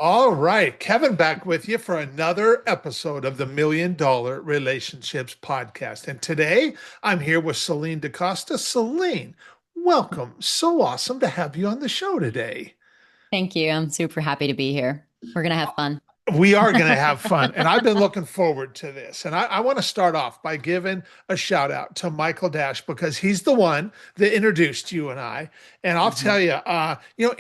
All right, Kevin back with you for another episode of the $1 Million Relationships Podcast. And today I'm here with Celinne Costa. Celinne, welcome. So awesome to have you on the show today. Thank you. I'm super happy to be here. We're gonna have fun. We are going to have fun. And I've been looking forward to this. And I want to start off by giving a shout out to Michael Dash because he's the one that introduced you and I. And I'll Mhm. tell you,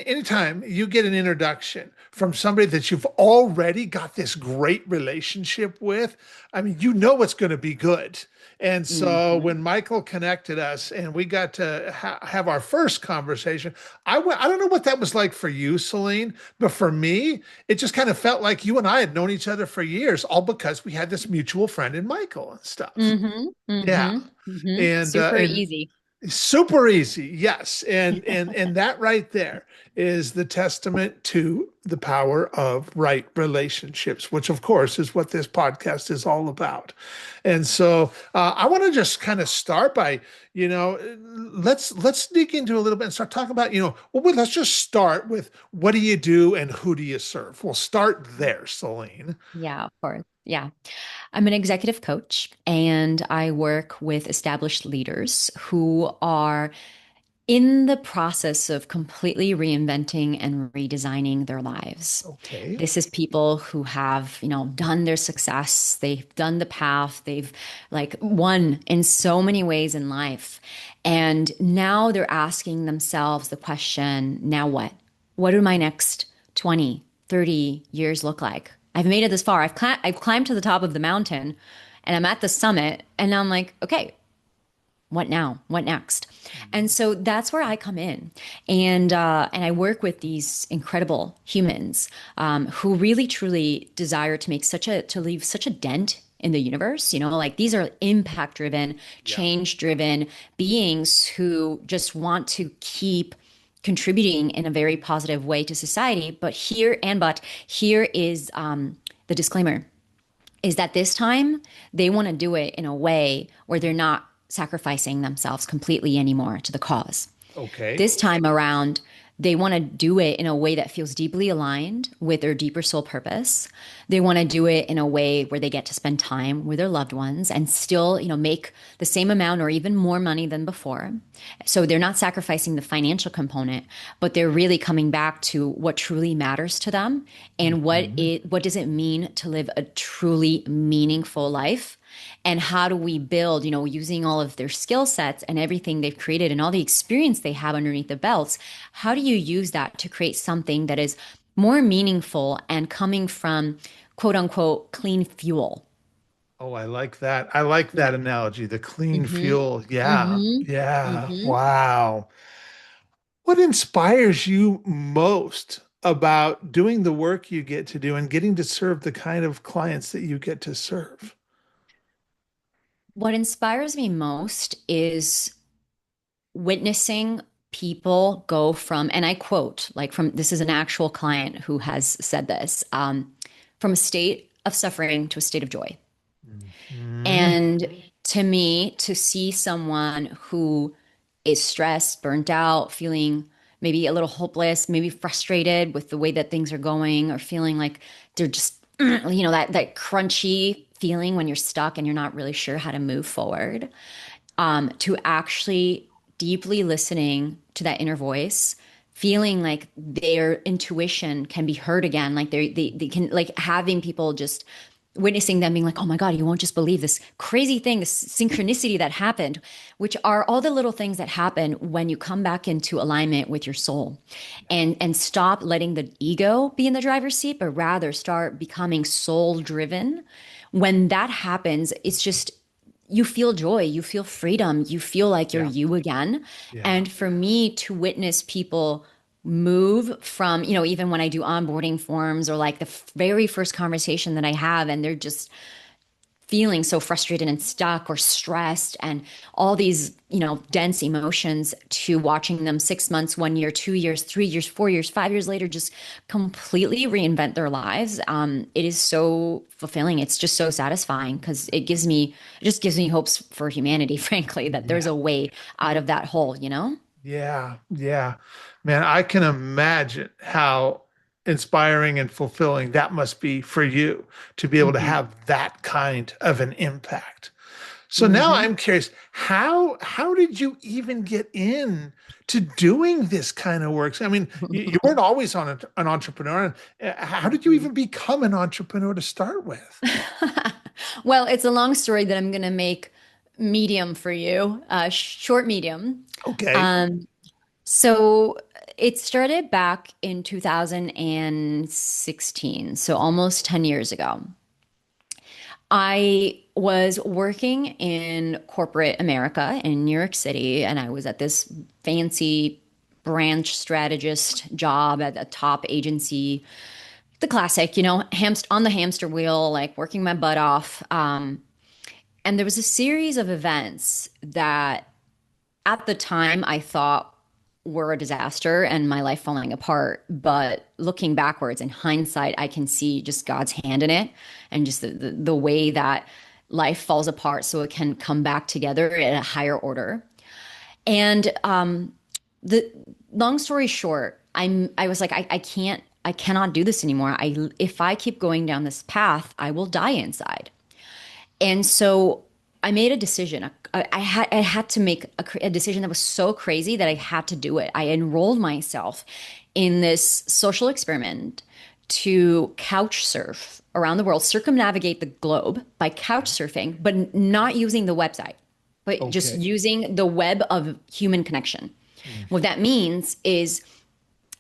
anytime you get an introduction from somebody that you've already got this great relationship with, I mean, you know it's going to be good. And so Mhm. when Michael connected us and we got to have our first conversation, I don't know what that was like for you, Celine, but for me, it just kind of felt like you and I had known each other for years, all because we had this mutual friend in Michael and stuff. Mhm. Yeah. Mhm. Mhm. Super And easy. super easy, yes. And that right there is the testament to the power of right relationships, which of course is what this podcast is all about. And so I want to just kind of start by, you know, let's dig into a little bit and start talking about, let's just start with what do you do and who do you serve? We'll start there, Celine. Yeah, of course. Yeah. I'm an executive coach and I work with established leaders who are in the process of completely reinventing and redesigning their lives. Okay. This is people who have, done their success, they've done the path, they've like won in so many ways in life. And now they're asking themselves the question, now what? What do my next 20, 30 years look like? I've made it this far. I've climbed to the top of the mountain and I'm at the summit and now I'm like, okay, what now? What next? And so that's where I come in, and I work with these incredible humans who really truly desire to make to leave such a dent in the universe. Like these are impact driven, Yeah. change driven beings who just want to keep contributing in a very positive way to society. But here is the disclaimer is that this time they want to do it in a way where they're not sacrificing themselves completely anymore to the cause. Okay. This time around, they want to do it in a way that feels deeply aligned with their deeper soul purpose. They want to do it in a way where they get to spend time with their loved ones and still, make the same amount or even more money than before. So they're not sacrificing the financial component, but they're really coming back to what truly matters to them and Mhm. what does it mean to live a truly meaningful life, and how do we build, using all of their skill sets and everything they've created and all the experience they have underneath the belts, how do you use that to create something that is more meaningful and coming from quote unquote clean fuel? Oh, I like that. I like Yeah. that analogy. The clean Mm-hmm. fuel. Yeah. Mm-hmm. Yeah. Mm-hmm. Wow. What inspires you most about doing the work you get to do and getting to serve the kind of clients that you get to serve? What inspires me most is witnessing people go from, and I quote, like from this is an actual client who has said this, from a state of suffering to a state of joy. Mhm. And to me, to see someone who is stressed, burnt out, feeling maybe a little hopeless, maybe frustrated with the way that things are going, or feeling like they're just, that crunchy feeling when you're stuck and you're not really sure how to move forward, to actually deeply listening to that inner voice, feeling like their intuition can be heard again, like they can, like having people just witnessing them being like, oh my God, you won't just believe this crazy thing, this synchronicity that happened, which are all the little things that happen when you come back into alignment with your soul and stop letting the ego be in the driver's seat, but rather start becoming soul driven. When that happens, it's just you feel joy, you feel freedom, you feel like you're Yeah. you again. Yeah. And for me to witness people move from, even when I do onboarding forms or like the very first conversation that I have, and they're just feeling so frustrated and stuck or stressed and all these, dense emotions, to watching them 6 months, 1 year, 2 years, 3 years, 4 years, 5 years later, just completely reinvent their lives. It is so fulfilling. It's just so satisfying because it just gives me hopes for humanity, frankly, that there's Yeah. a way out of that hole, you know? Yeah. Yeah. Man, I can imagine how inspiring and fulfilling that must be for you to be able to Hmm. have that kind of an impact. So now Hmm. I'm curious, how did you even get in to doing this kind of work? I mean, you weren't always an entrepreneur. How did you even become an entrepreneur to start with? Well, it's a long story that I'm going to make medium for you, short, medium. Okay. Um, so it started back in 2016, so almost 10 years ago. I was working in corporate America in New York City, and I was at this fancy branch strategist job at a top agency, the classic, on the hamster wheel, like working my butt off. And there was a series of events that at the time I thought were a disaster and my life falling apart. But looking backwards in hindsight, I can see just God's hand in it and just the way that life falls apart so it can come back together at a higher order. And the long story short, I was like, I cannot do this anymore. If I keep going down this path, I will die inside. And so I made a decision. I had to make a decision that was so crazy that I had to do it. I enrolled myself in this social experiment to couch surf around the world, circumnavigate the globe by couch surfing, but not using the website, but just Okay. using the web of human connection. What Mhm. that means is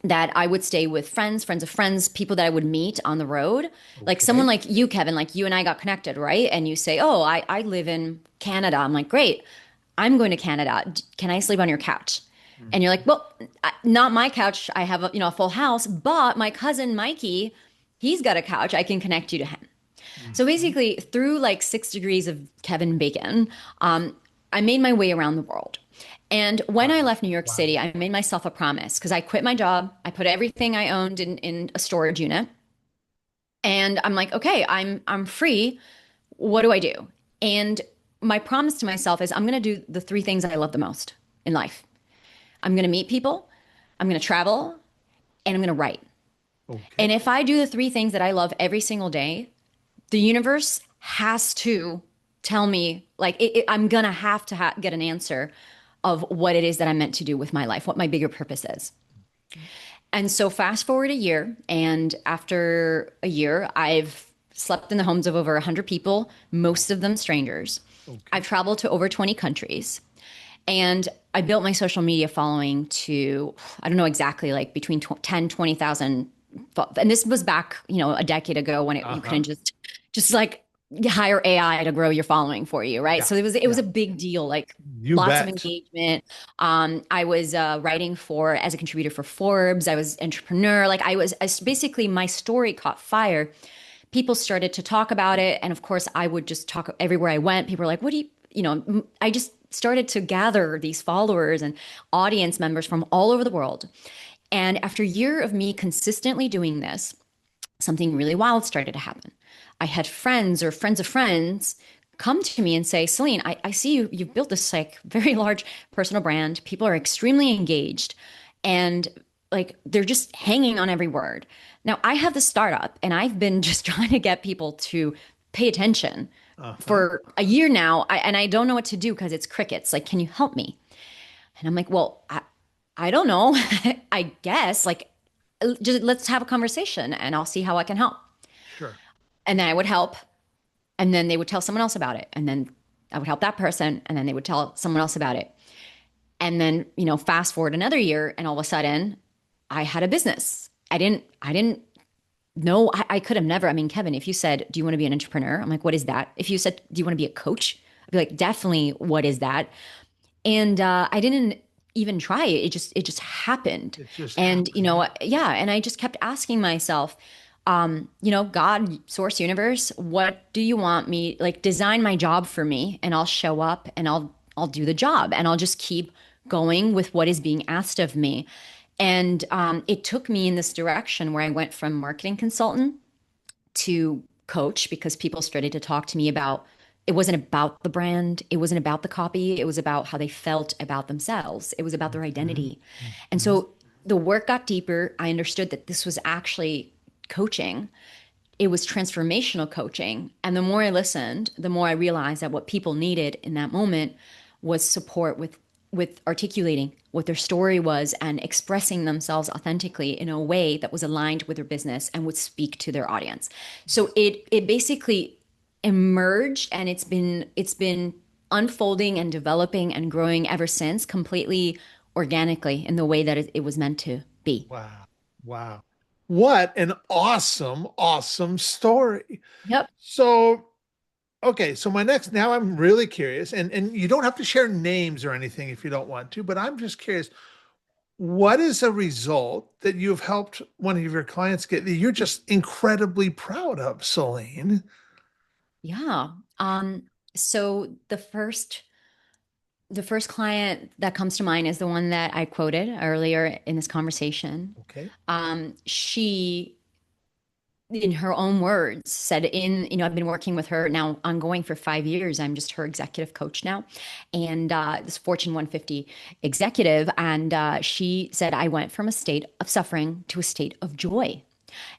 that I would stay with friends, friends of friends, people that I would meet on the road. Like someone Okay. like you, Kevin, like you and I got connected, right? And you say, oh, I live in Canada. I'm like, great. I'm going to Canada. Can I sleep on your couch? And you're like, well, not my couch. I have a full house, but my cousin Mikey, he's got a couch. I can connect you to him. So Mhm. basically, through like 6 degrees of Kevin Bacon, I made my way around the world. And when I Wow. left New York Wow. City, I made myself a promise because I quit my job. I put everything I owned in a storage unit. And I'm like, okay, I'm free. What do I do? And my promise to myself is I'm going to do the three things I love the most in life. I'm going to meet people, I'm going to travel, and I'm going to write. And Okay. if I do the three things that I love every single day, the universe has to tell me, like, I'm going to have to get an answer of what it is that I'm meant to do with my life, what my bigger purpose is. And so, fast forward a year, and after a year, I've slept in the homes of over 100 people, most of them strangers. Okay. I've traveled to over 20 countries. And I built my social media following to, I don't know exactly, like between 10, 20,000. And this was back, a decade ago when you Uh-huh. couldn't just like hire AI to grow your following for you, right? Yeah. So it was Yeah. a big deal, like You lots of bet. engagement. I was writing as a contributor for Forbes. I was entrepreneur. Like basically my story caught fire. People started to talk about it. And of course, I would just talk everywhere I went. People were like, what do I just started to gather these followers and audience members from all over the world. And after a year of me consistently doing this, something really wild started to happen. I had friends or friends of friends come to me and say, Celine, I see you've built this like very large personal brand. People are extremely engaged and like they're just hanging on every word. Now I have this startup and I've been just trying to get people to pay attention Uh-huh. for a year now. And I don't know what to do because it's crickets. Like, can you help me? And I'm like, well, I don't know. I guess like just let's have a conversation and I'll see how I can help. Sure. And then I would help. And then they would tell someone else about it. And then I would help that person. And then they would tell someone else about it. And then, fast forward another year and all of a sudden I had a business. I didn't know. I could have never. I mean, Kevin, if you said, do you want to be an entrepreneur? I'm like, what is that? If you said, do you want to be a coach? I'd be like, definitely, what is that? And I didn't even try it. It just happened. It just And happened. yeah, and I just kept asking myself, God, source universe, what do you want me like design my job for me and I'll show up and I'll do the job and I'll just keep going with what is being asked of me. And it took me in this direction where I went from marketing consultant to coach because people started to talk to me about it wasn't about the brand, it wasn't about the copy, it was about how they felt about themselves, it was about their Mhm. identity. And Mhm. so the work got deeper. I understood that this was actually coaching. It was transformational coaching. And the more I listened, the more I realized that what people needed in that moment was support with articulating what their story was and expressing themselves authentically in a way that was aligned with their business and would speak to their audience. So it basically emerged, and it's been unfolding and developing and growing ever since, completely organically in the way that it was meant to be. Wow. Wow. What an awesome, awesome story. Yep. So, okay, so my next, now I'm really curious, and you don't have to share names or anything if you don't want to, but I'm just curious, what is a result that you've helped one of your clients get that you're just incredibly proud of, Celine? Yeah. So the first client that comes to mind is the one that I quoted earlier in this conversation. Okay. She, in her own words, said, I've been working with her now ongoing for 5 years. I'm just her executive coach now. And this Fortune 150 executive. And she said, I went from a state of suffering to a state of joy.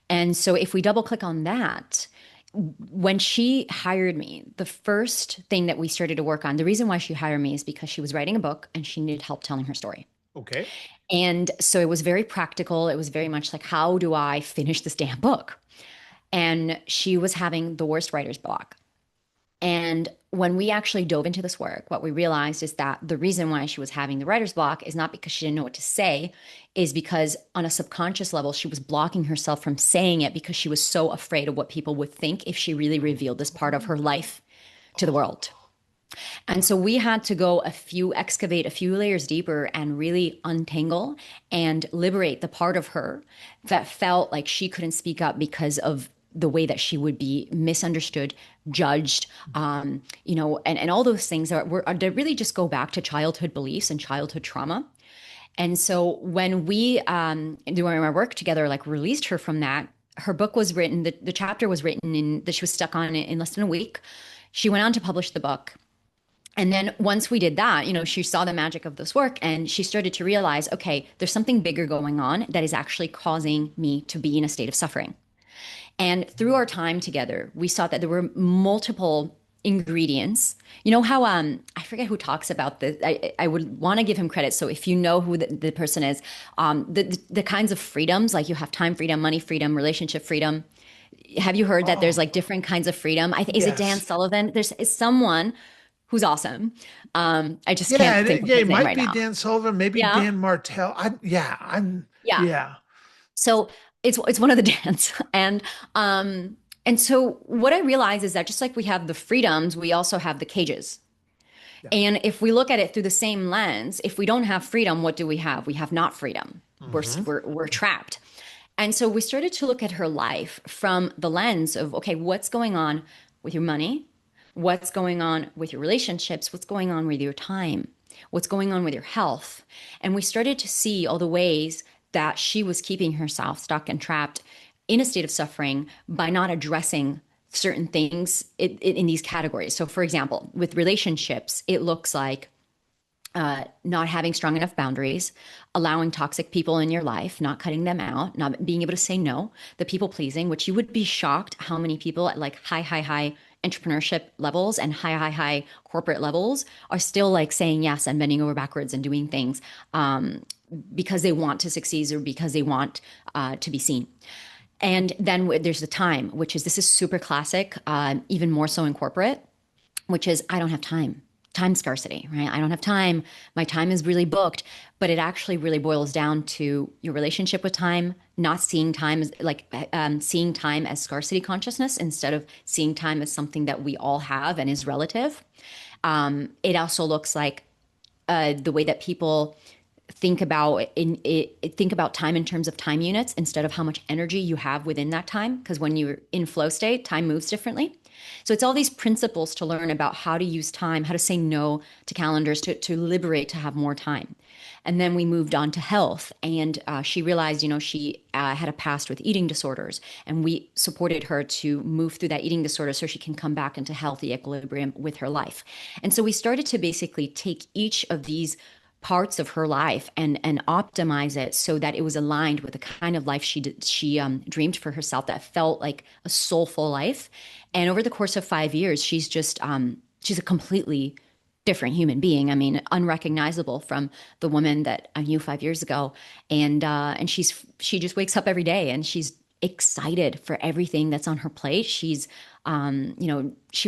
And so if we double click on that, when she hired me, the first thing that we started to work on, the reason why she hired me is because she was writing a book and she needed help telling her story. Okay. And so it was very practical. It was very much like, how do I finish this damn book? And she was having the worst writer's block. And when we actually dove into this work, what we realized is that the reason why she was having the writer's block is not because she didn't know what to say, is because on a subconscious level, she was blocking herself from saying it because she was so afraid of what people would think if she really revealed this part of her life to the world. And so we had to excavate a few layers deeper and really untangle and liberate the part of her that felt like she couldn't speak up because of the way that she would be misunderstood, judged, and all those things that really just go back to childhood beliefs and childhood trauma. And so when we, doing our work together, like released her from that, her book was written, the chapter was written that she was stuck on it in less than a week. She went on to publish the book. And then once we did that, she saw the magic of this work and she started to realize, okay, there's something bigger going on that is actually causing me to be in a state of suffering. And through our time together, we saw that there were multiple ingredients. You know how I forget who talks about this. I would want to give him credit. So if you know who the person is, the kinds of freedoms, like you have time freedom, money freedom, relationship freedom. Have you heard that there's like different kinds of freedom? Is it Dan Yes. Sullivan? There's someone who's awesome. I just Yeah, can't think of yeah, his it name might right be now. Dan Sullivan, maybe Yeah. Dan Martell. Yeah. Yeah. So it's one of the dance. And so what I realize is that just like we have the freedoms, we also have the cages. Yeah. And if we look at it through the same lens, if we don't have freedom, what do we have? We have not freedom. Hmm. We're trapped. And so we started to look at her life from the lens of, okay, what's going on with your money? What's going on with your relationships? What's going on with your time? What's going on with your health? And we started to see all the ways that she was keeping herself stuck and trapped in a state of suffering by not addressing certain things in these categories. So, for example, with relationships, it looks like not having strong enough boundaries, allowing toxic people in your life, not cutting them out, not being able to say no, the people pleasing, which you would be shocked how many people at like high entrepreneurship levels and high corporate levels are still like saying yes and bending over backwards and doing things because they want to succeed or because they want to be seen. And then there's the time, which is this is super classic, even more so in corporate, which is I don't have time scarcity, right? I don't have time. My time is really booked, but it actually really boils down to your relationship with time, not seeing time as seeing time as scarcity consciousness instead of seeing time as something that we all have and is relative. It also looks like the way that people think about time in terms of time units instead of how much energy you have within that time. Because when you're in flow state, time moves differently. So it's all these principles to learn about how to use time, how to say no to calendars, to liberate, to have more time. And then we moved on to health. And she realized, she had a past with eating disorders. And we supported her to move through that eating disorder so she can come back into healthy equilibrium with her life. And so we started to basically take each of these parts of her life and optimize it so that it was aligned with the kind of life she dreamed for herself that felt like a soulful life. And over the course of 5 years, she's a completely different human being. I mean, unrecognizable from the woman that I knew 5 years ago. And she just wakes up every day and she's excited for everything that's on her plate. She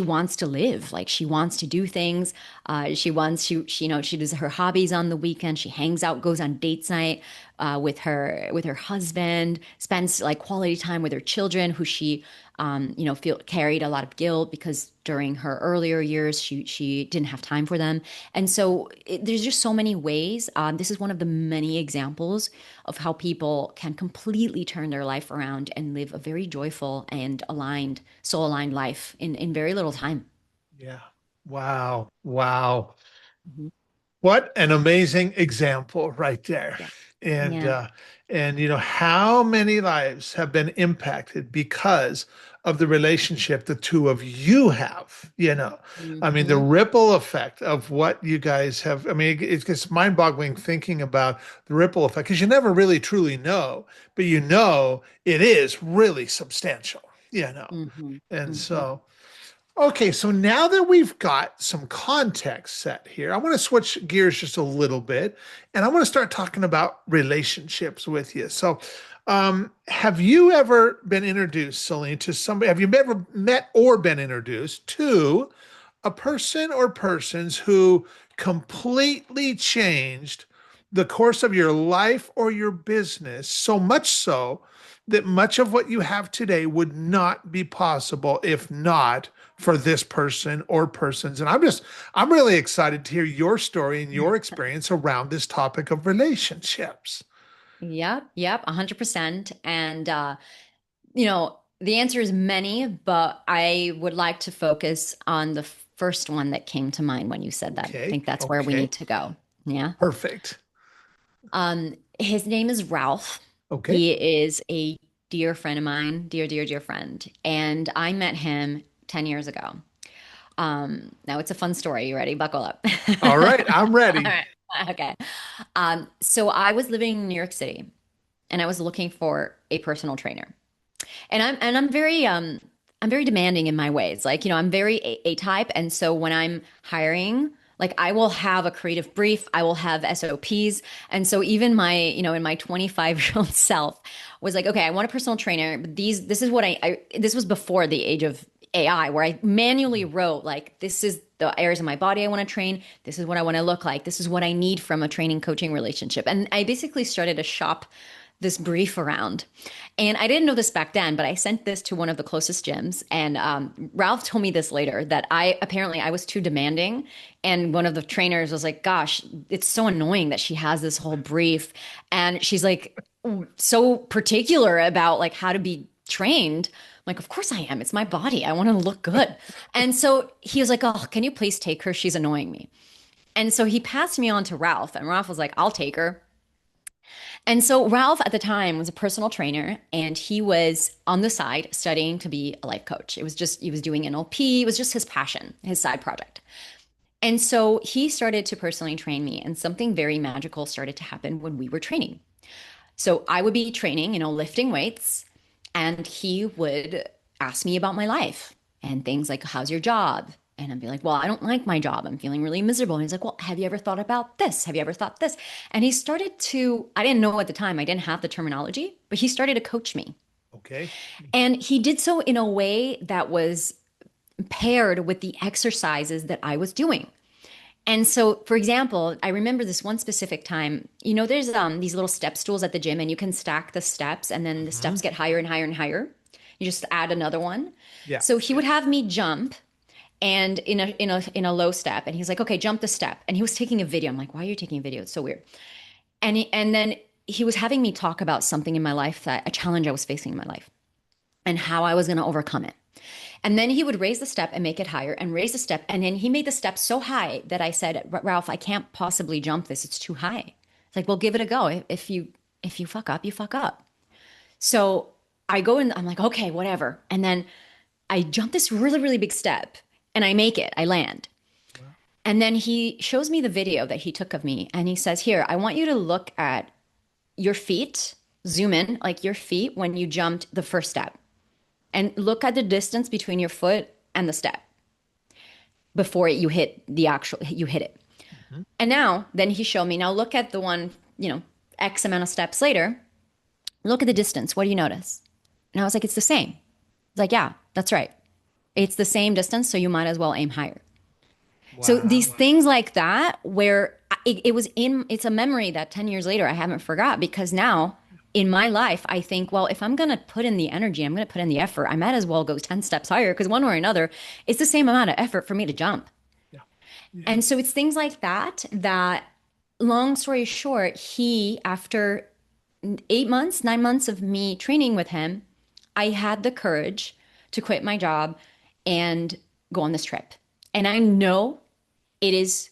wants to live, like she wants to do things. She does her hobbies on the weekend. She hangs out, goes on dates night with her husband, spends like quality time with her children, who she feel carried a lot of guilt because during her earlier years she didn't have time for them. And so there's just so many ways. This is one of the many examples of how people can completely turn their life around and live a very joyful and aligned, soul aligned life in very little time. Yeah. Wow. Wow. Mhm. What an amazing example right there. Yeah. And Yeah. uh and how many lives have been impacted because of the relationship the two of you have, I mean, the Hmm. ripple effect of what you guys have. I mean, it's mind-boggling thinking about the ripple effect because you never really truly know, but it is really substantial, you know. Hmm. And Hmm. so okay, so now that we've got some context set here, I want to switch gears just a little bit and I want to start talking about relationships with you. So, have you ever been introduced, Celine, to somebody? Have you ever met or been introduced to a person or persons who completely changed the course of your life or your business, so much so that much of what you have today would not be possible if not for this person or persons? And I'm really excited to hear your story and your experience around this topic of relationships. Yep, 100%. And the answer is many, but I would like to focus on the first one that came to mind when you said that. I Okay, think that's where we okay, need to go. Yeah. perfect. His name is Ralph. Okay, He is a dear friend of mine, dear, dear, dear friend. And I met him 10 years ago. Now it's a fun story. You ready? Buckle up. all right, I'm All ready. right. Okay. So I was living in New York City and I was looking for a personal trainer. And I'm very demanding in my ways. Like, I'm very A type. And so when I'm hiring, like I will have a creative brief, I will have SOPs. And so even in my 25-year-old self was like, okay, I want a personal trainer, but this is what this was before the age of AI, where I manually wrote, like, this is the areas of my body I want to train. This is what I want to look like. This is what I need from a training coaching relationship. And I basically started to shop this brief around. And I didn't know this back then, but I sent this to one of the closest gyms. And Ralph told me this later that I was too demanding. And one of the trainers was like, gosh, it's so annoying that she has this whole brief. And she's like so particular about like how to be trained. I'm like, of course I am. It's my body. I want to look good. And so he was like, oh, can you please take her? She's annoying me. And so he passed me on to Ralph. And Ralph was like, I'll take her. And so Ralph at the time was a personal trainer and he was on the side studying to be a life coach. He was doing NLP. It was just his passion, his side project. And so he started to personally train me and something very magical started to happen when we were training. So I would be training, lifting weights, and he would ask me about my life and things like, how's your job? And I'd be like, well, I don't like my job. I'm feeling really miserable. And he's like, well, have you ever thought about this? Have you ever thought this? And he started to, I didn't know at the time, I didn't have the terminology, but he started to coach me. Okay, And he did so in a way that was paired with the exercises that I was doing. And so, for example, I remember this one specific time. There's these little step stools at the gym, and you can stack the steps, and then the steps mhm, get higher and higher and higher. You just add another one. yeah, So he would have me jump, and in a low step, and he's like, "Okay, jump the step." And he was taking a video. I'm like, "Why are you taking a video? It's so weird." And then he was having me talk about something in my life, that a challenge I was facing in my life, and how I was going to overcome it. And then he would raise the step and make it higher and raise the step. And then he made the step so high that I said, Ralph, I can't possibly jump this. It's too high. It's like, well, give it a go. If you fuck up, you fuck up. So I go and I'm like, okay, whatever. And then I jump this really, really big step and I make it. I land. And then he shows me the video that he took of me and he says, "Here, I want you to look at your feet, zoom in, like your feet when you jumped the first step, and look at the distance between your foot and the step before you hit it." Mhm. And now, then he showed me, now look at the one, X amount of steps later, look at the distance. What do you notice? And I was like, it's the same. It's like, yeah, that's right. It's the same distance, so you might as well aim higher. So these Wow. things like that, where it's a memory that 10 years later I haven't forgot because now in my life, I think, well, if I'm going to put in the energy, I'm going to put in the effort, I might as well go 10 steps higher because one way or another, it's the same amount of effort for me to jump. Yeah. Yeah. And so it's things like that, long story short, after 8 months, 9 months of me training with him, I had the courage to quit my job and go on this trip. And I know it is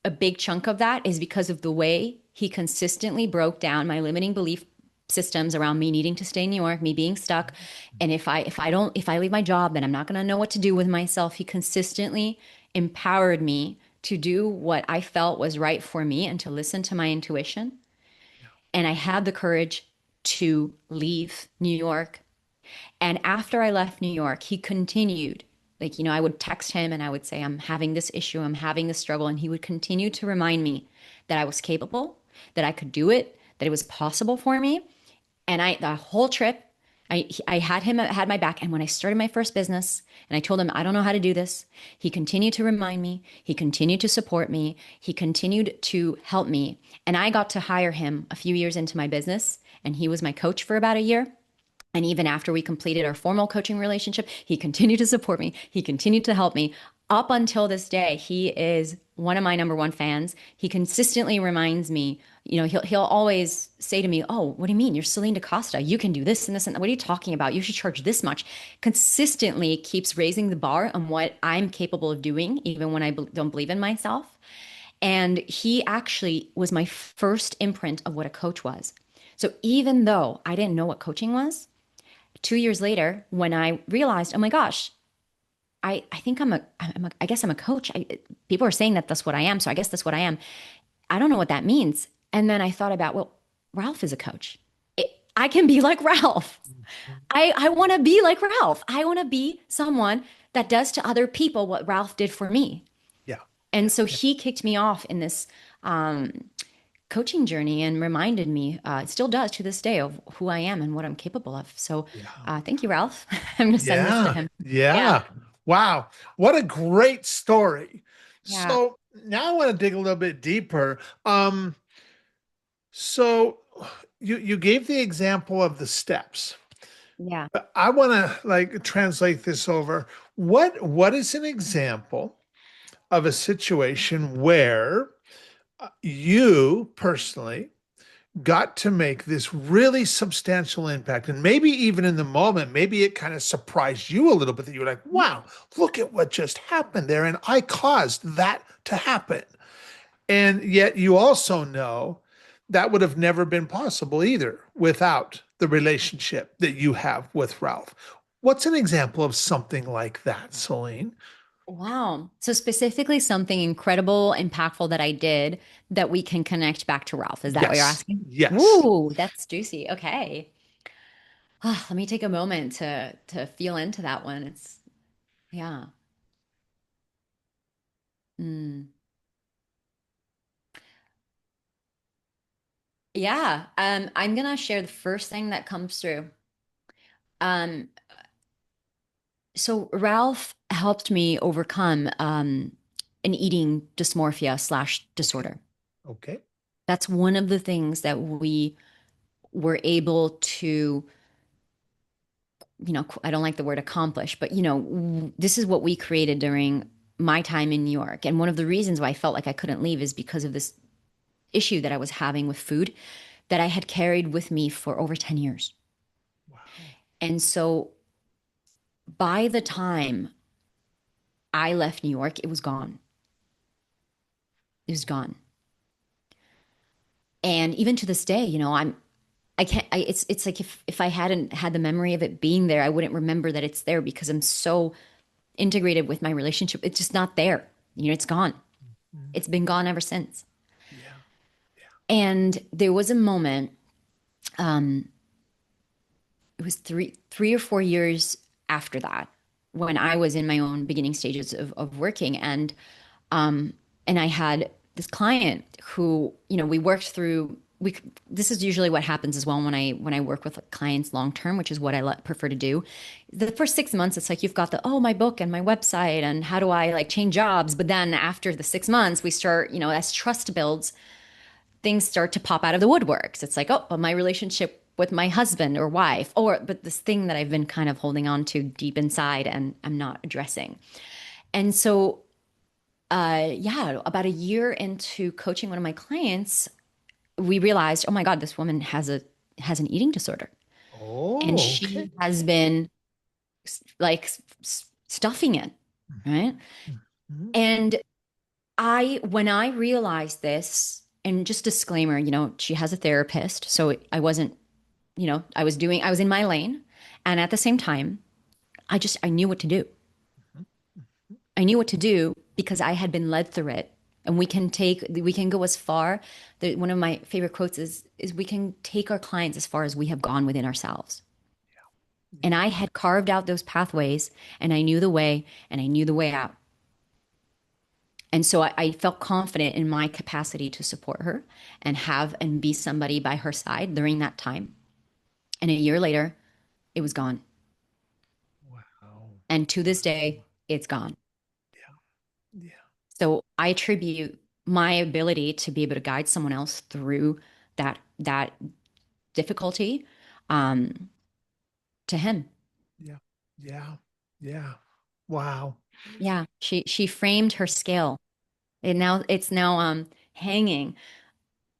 a big chunk of that is because of the way he consistently broke down my limiting belief systems around me needing to stay in New York, me being stuck. And if I leave my job, then I'm not going to know what to do with myself. He consistently empowered me to do what I felt was right for me and to listen to my intuition. And I had the courage to leave New York. And after I left New York, he continued. Like, I would text him and I would say, I'm having this issue, I'm having this struggle. And he would continue to remind me that I was capable, that I could do it, that it was possible for me. And the whole trip, I had my back. And when I started my first business and I told him, I don't know how to do this, he continued to remind me. He continued to support me. He continued to help me. And I got to hire him a few years into my business. And he was my coach for about a year. And even after we completed our formal coaching relationship, he continued to support me. He continued to help me. Up until this day, he is one of my number one fans. He consistently reminds me, he'll always say to me, "Oh, what do you mean? You're Celinne Costa. You can do this and this and that. What are you talking about? You should charge this much." Consistently keeps raising the bar on what I'm capable of doing, even when I don't believe in myself. And he actually was my first imprint of what a coach was. So even though I didn't know what coaching was, 2 years later, when I realized, oh my gosh, I think I guess I'm a coach. People are saying that that's what I am. So I guess that's what I am. I don't know what that means. And then I thought about, well, Ralph is a coach. I can be like Ralph. Mhm. I want to be like Ralph. I want to be someone that does to other people what Ralph did for me. Yeah. And so Yeah. he kicked me off in this coaching journey and reminded me, it still does to this day, of who I am and what I'm capable of. So Yeah. thank you, Ralph. I'm going to send this to Yeah. him. Yeah. Yeah. Wow. What a great story. Yeah. So now I want to dig a little bit deeper. So you gave the example of the steps. Yeah. I want to like translate this over. What is an example of a situation where you personally got to make this really substantial impact? And maybe even in the moment, maybe it kind of surprised you a little bit that you were like, wow, look at what just happened there. And I caused that to happen. And yet you also know that would have never been possible either without the relationship that you have with Ralph. What's an example of something like that, Celine? Wow. So specifically something incredible, impactful that I did that we can connect back to Ralph. Is that what you're Yes. asking? Yes. Ooh, that's juicy. Okay. Let me take a moment to feel into that one. Yeah. Mm. Yeah. I'm gonna share the first thing that comes through. Um, so Ralph helped me overcome an eating dysmorphia slash Okay. disorder. Okay. That's one of the things that we were able to, I don't like the word accomplish, but this is what we created during my time in New York. And one of the reasons why I felt like I couldn't leave is because of this issue that I was having with food that I had carried with me for over 10 years. Wow. And so by the time I left New York, it was gone. It was gone. And even to this day, I can't, it's like if I hadn't had the memory of it being there, I wouldn't remember that it's there because I'm so integrated with my relationship. It's just not there. It's gone. Mm. It's been gone ever since. Yeah. Yeah. And there was a moment, um, it was three or 4 years after that, when I was in my own beginning stages of working. And I had this client who, we worked through, this is usually what happens as well when I work with clients long term, which is what I prefer to do. The first 6 months, it's like you've got my book and my website and how do I like change jobs. But then after the 6 months, we start, as trust builds, things start to pop out of the woodworks. It's like, oh, but my relationship with my husband or wife, but this thing that I've been kind of holding on to deep inside and I'm not addressing. And so, yeah, about a year into coaching one of my clients, we realized, oh my God, this woman has an eating disorder, and Oh, she okay. has been like stuffing it, right? Mhm. And when I realized this, and just disclaimer, she has a therapist, so I wasn't, I was in my lane, and at the same time, I knew what to do. I knew what to do because I had been led through it. And we can go as far. One of my favorite quotes is we can take our clients as far as we have gone within ourselves. And Yeah. I had carved out those pathways and I knew the way and I knew the way out. And so I felt confident in my capacity to support her and have and be somebody by her side during that time. And a year later, it was gone. Wow. And to this day, it's gone. Yeah. Yeah. So I attribute my ability to be able to guide someone else through that difficulty, um, to him. Yeah. Yeah. Yeah. Wow. Yeah, she framed her scale. It's now hanging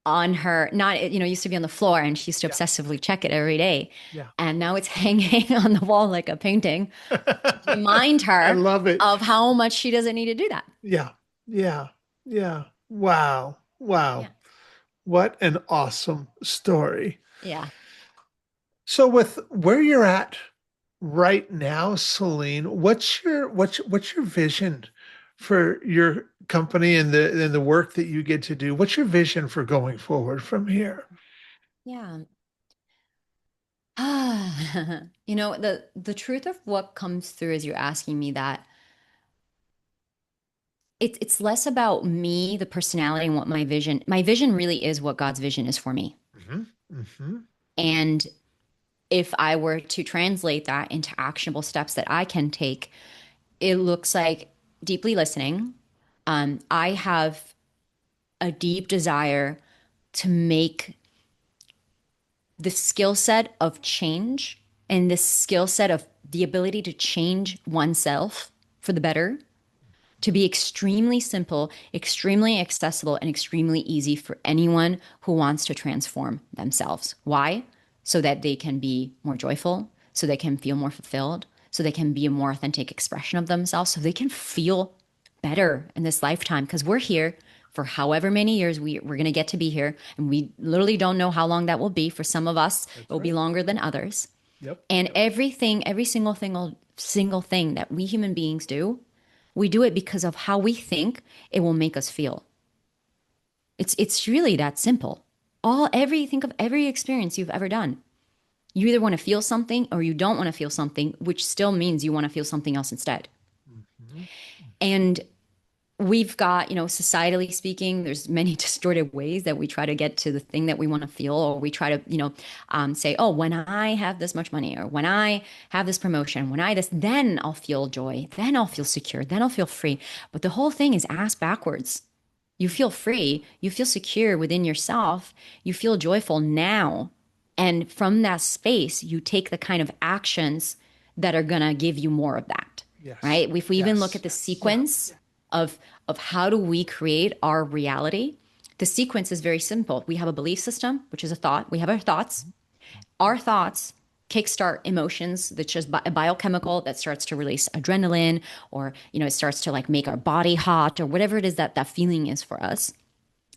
on her. Not used to be on the floor, and she used to Yeah. obsessively check it every day, Yeah. and now it's hanging on the wall like a painting. Remind I her love it. of how much she doesn't need to do that. Yeah. Yeah. Yeah. Wow. Yeah, Wow. What an awesome story. yeah, So with where you're at right now, Celine, what's your vision for your company and the work that you get to do? What's your vision for going forward from here? yeah. The truth of what comes through as you're asking me that, it's less about me, the personality, and what my vision. My vision really is what God's vision is for me. Hmm. Hmm. And if I were to translate that into actionable steps that I can take, it looks like deeply listening. I have a deep desire to make the skill set of change and the skill set of the ability to change oneself for the better to be extremely simple, extremely accessible, and extremely easy for anyone who wants to transform themselves. Why? So that they can be more joyful, so they can feel more fulfilled, so they can be a more authentic expression of themselves, so they can feel better in this lifetime. Because we're here for however many years we're going to get to be here. And we literally don't know how long that will be. For some of us, it That's will be right. longer than others. Yep. And Yep. everything, every single thing that we human beings do, we do it because of how we think it will make us feel. It's really that simple. Think of every experience you've ever done. You either want to feel something or you don't want to feel something, which still means you want to feel something else instead. Hmm. And we've got, societally speaking, there's many distorted ways that we try to get to the thing that we want to feel, or we try to, say, oh, when I have this much money, or when I have this promotion, then I'll feel joy, then I'll feel secure, then I'll feel free. But the whole thing is ass backwards. You feel free, you feel secure within yourself, you feel joyful now. And from that space, you take the kind of actions that are going to give you more of that, Yes. right? If we even look Yes. at the Yeah. sequence of how do we create our reality, the sequence is very simple. We have a belief system, which is a thought. We have our thoughts. Our thoughts kickstart emotions. That's just a biochemical that starts to release adrenaline, or it starts to like make our body hot, or whatever it is that that feeling is for us.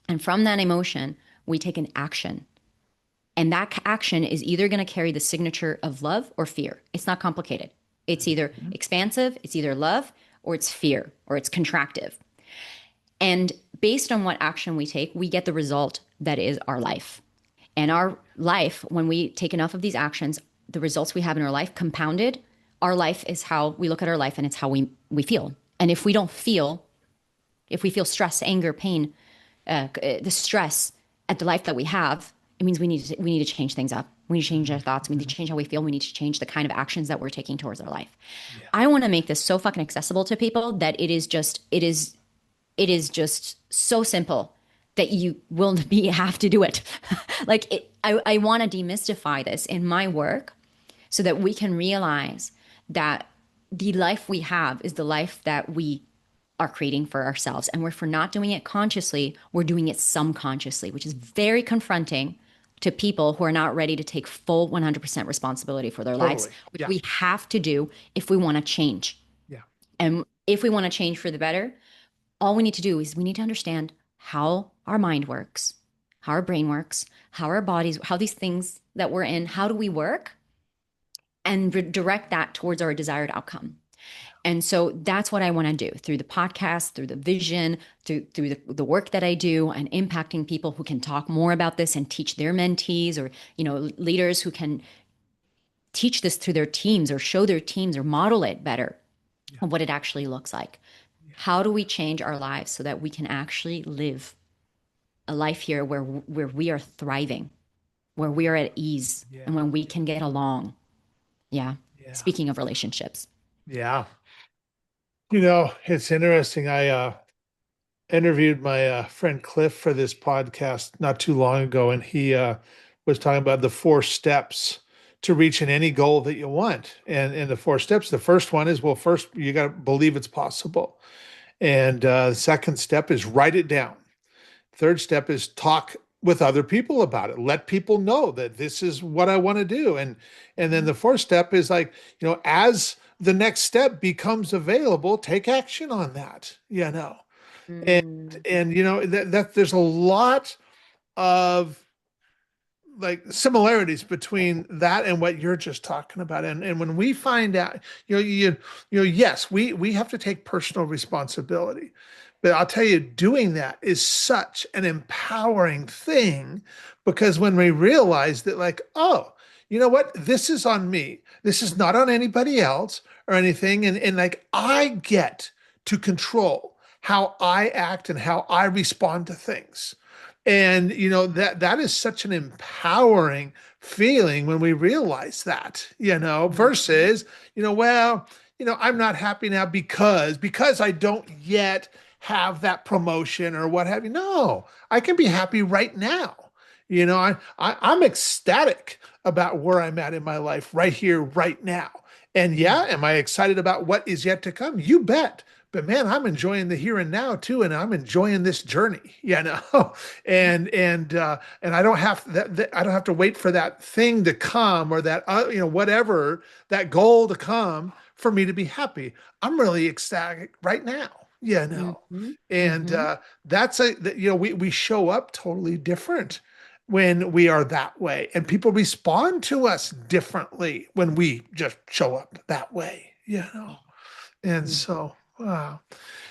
And from that emotion, we take an action. And that action is either going to carry the signature of love or fear. It's not complicated. It's either Mhm. expansive, it's either love, or it's fear, or it's contractive. And based on what action we take, we get the result that is our life. And our life, when we take enough of these actions, the results we have in our life compounded, our life is how we look at our life and it's how we feel. And if we don't feel, if we feel stress, anger, pain, the stress at the life that we have, it means we need to change things up. We need to change our thoughts. We need to change how we feel. We need to change the kind of actions that we're taking towards our life. Yeah. I want to make this so fucking accessible to people that it is just so simple that you will have to do it. I want to demystify this in my work so that we can realize that the life we have is the life that we are creating for ourselves. And if we're not doing it consciously, we're doing it subconsciously, which is very confronting to people who are not ready to take full 100% responsibility for their lives, Totally. which Yeah. we have to do if we want to change. Yeah. And if we want to change for the better, all we need to do is we need to understand how our mind works, how our brain works, how our bodies, how these things that we're in, how do we work, and direct that towards our desired outcome. And so that's what I want to do through the podcast, through the vision, through the work that I do, and impacting people who can talk more about this and teach their mentees, or leaders who can teach this through their teams or show their teams or model it better, Yeah. of what it actually looks like. How do we change our lives so that we can actually live a life here where we are thriving, where we are at ease, Yeah. and when we can get along? Yeah. Yeah. Speaking of relationships. Yeah. It's interesting. I interviewed my friend Cliff for this podcast not too long ago, and he was talking about the 4 steps to reaching any goal that you want. And the 4 steps, the first one is, well, first you got to believe it's possible. And the second step is write it down. Third step is talk with other people about it. Let people know that this is what I want to do. And then the fourth step is like, as the next step becomes available, take action on that, And Mm. that there's a lot of like similarities between that and what you're just talking about. And when we find out, yes, we have to take personal responsibility. But I'll tell you, doing that is such an empowering thing, because when we realize that, like, oh, you know what? This is on me. This is not on anybody else or anything. And like, I get to control how I act and how I respond to things. And that is such an empowering feeling when we realize that, versus, well, I'm not happy now because I don't yet have that promotion or what have you. No, I can be happy right now. I'm ecstatic about where I'm at in my life right here, right now. And yeah, am I excited about what is yet to come? You bet. But man, I'm enjoying the here and now too, and I'm enjoying this journey, and I don't have I don't have to wait for that thing to come, or that whatever, that goal to come for me to be happy. I'm really ecstatic right now, Mm-hmm. and Mm-hmm. that's we show up totally different when we are that way, and people respond to us differently when we just show up that way, and so. Wow.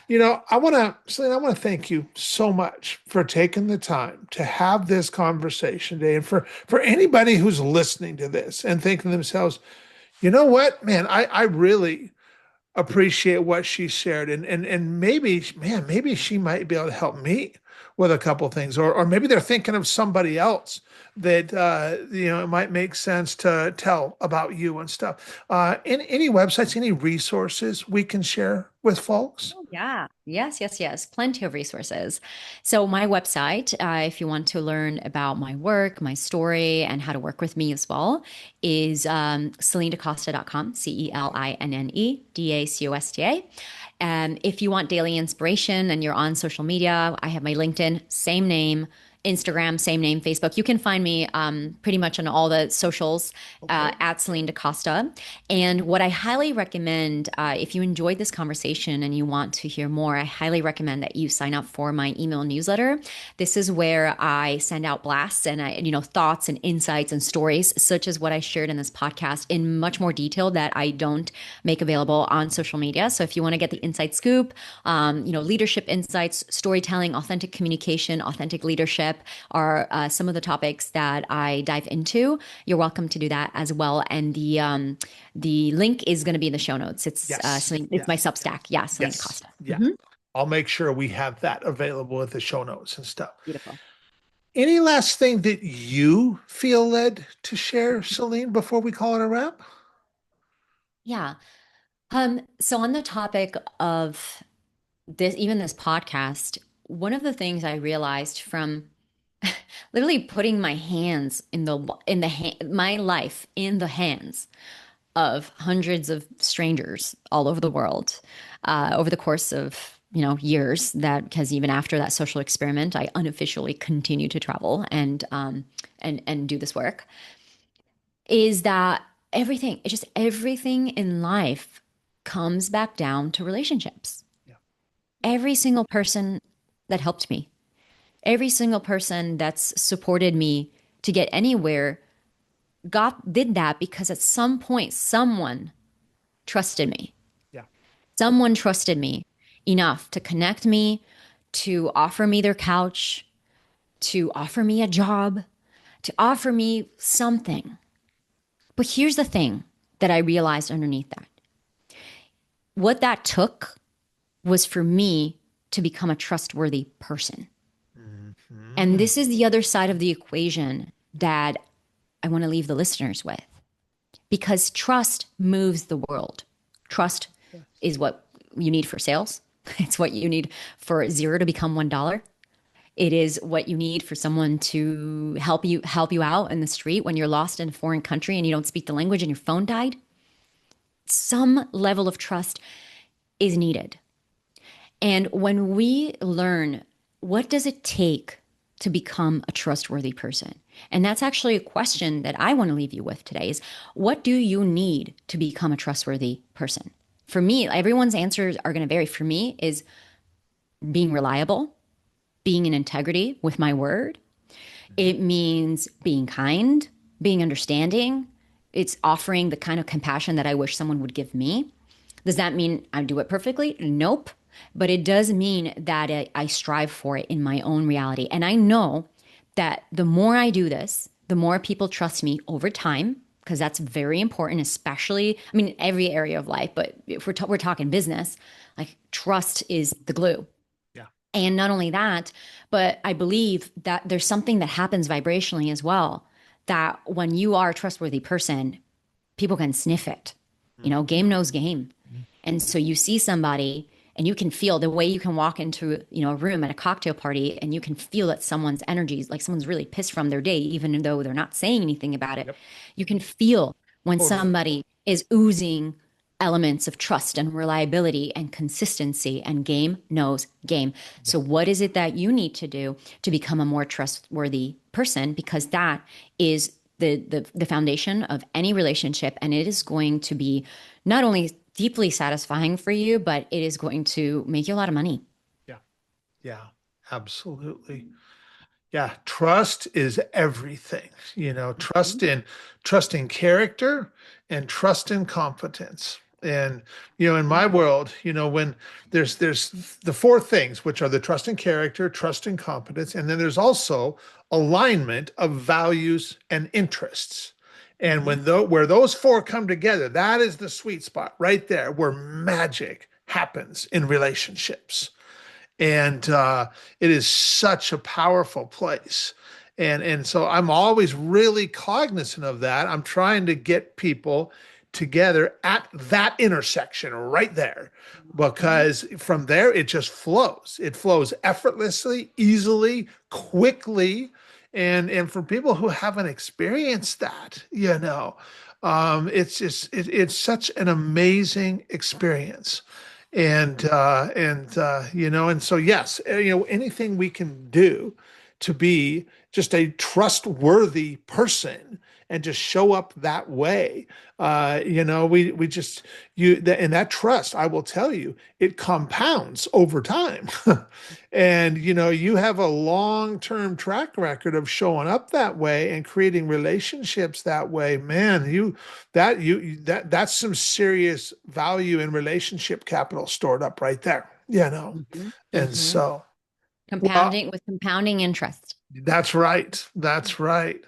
Celine, I want to thank you so much for taking the time to have this conversation today. And for anybody who's listening to this and thinking to themselves, you know what, man, I really appreciate what she shared. And maybe, man, maybe she might be able to help me with a couple of things, or maybe they're thinking of somebody else that it might make sense to tell about you and stuff. Any websites, any resources we can share with folks? Oh, yeah. Yes, yes, yes. Plenty of resources. So, my website, if you want to learn about my work, my story, and how to work with me as well, is CelineDacosta.com, CELINNEDACOSTA. And if you want daily inspiration and you're on social media, I have my LinkedIn, same name. Instagram, same name, Facebook. You can find me pretty much on all the socials Okay. at Celine Costa. And what I highly recommend, if you enjoyed this conversation and you want to hear more, I highly recommend that you sign up for my email newsletter. This is where I send out blasts and thoughts and insights and stories, such as what I shared in this podcast, in much more detail that I don't make available on social media. So if you want to get the inside scoop, leadership insights, storytelling, authentic communication, authentic leadership are some of the topics that I dive into. You're welcome to do that as well. And the link is going to be in the show notes. Yes. It's my Yes. Substack. Yeah, Celine Yes. Costa. Yeah. I'll make sure we have that available with the show notes and stuff. Beautiful. Any last thing that you feel led to share, Celine, before we call it a wrap? Yeah. So on the topic of this podcast, one of the things I realized from literally putting my hands my life in the hands of hundreds of strangers all over the world over the course of years, that because even after that social experiment, I unofficially continue to travel and do this work, is that everything in life comes back down to relationships. Yeah. Every single person that helped me, every single person that's supported me to get anywhere did that because at some point someone trusted me. Yeah. Someone trusted me enough to connect me, to offer me their couch, to offer me a job, to offer me something. But here's the thing that I realized underneath that. What that took was for me to become a trustworthy person. Mm-hmm. And this is the other side of the equation that I want to leave the listeners with. Because trust moves the world. Trust is what you need for sales. It's what you need for zero to become $1. It is what you need for someone to help you out in the street when you're lost in a foreign country and you don't speak the language and your phone died. Some level of trust is needed. And when we learn what does it take to become a trustworthy person? And that's actually a question that I want to leave you with today is what do you need to become a trustworthy person? For me, everyone's answers are going to vary. For me is being reliable, being in integrity with my word. It means being kind, being understanding. It's offering the kind of compassion that I wish someone would give me. Does that mean I do it perfectly? Nope. But it does mean that I strive for it in my own reality. And I know that the more I do this, the more people trust me over time, because that's very important, especially, I mean, every area of life. But if we're talking business, like trust is the glue. Yeah. And not only that, but I believe that there's something that happens vibrationally as well, that when you are a trustworthy person, people can sniff it. Game knows game. And so you see somebody and you can feel the way you can walk into, a room at a cocktail party and you can feel that someone's energy, like someone's really pissed from their day, even though they're not saying anything about it. Yep. You can feel when Totally. somebody is oozing elements of trust and reliability and consistency, and game knows game. So what is it that you need to do to become a more trustworthy person? Because that is the foundation of any relationship. And it is going to be not only deeply satisfying for you, but it is going to make you a lot of money. Yeah. Yeah, absolutely. Yeah. Trust is everything, trust in character and trust in competence. And, in my world, when there's the four things, which are the trust in character, trust in competence, and then there's also alignment of values and interests. And where those four come together, that is the sweet spot right there where magic happens in relationships. And it is such a powerful place. And so I'm always really cognizant of that. I'm trying to get people together at that intersection right there, because from there it just flows. It flows effortlessly, easily, quickly. And for people who haven't experienced that, it's such an amazing experience. And so yes, anything we can do to be just a trustworthy person and just show up that way. We just and that trust, I will tell you, it compounds over time. And you have a long-term track record of showing up that way and creating relationships that way. Man, that's some serious value in relationship capital stored up right there. Mhm. And Mhm. so, well, Compounding with compounding interest. that's right. That's right.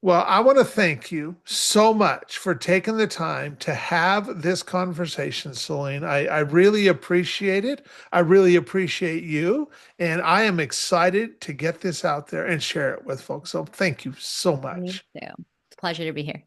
Well, I want to thank you so much for taking the time to have this conversation, Celine. I really appreciate it. I really appreciate you. And I am excited to get this out there and share it with folks. So thank you so Me much. too. It's a pleasure to be here.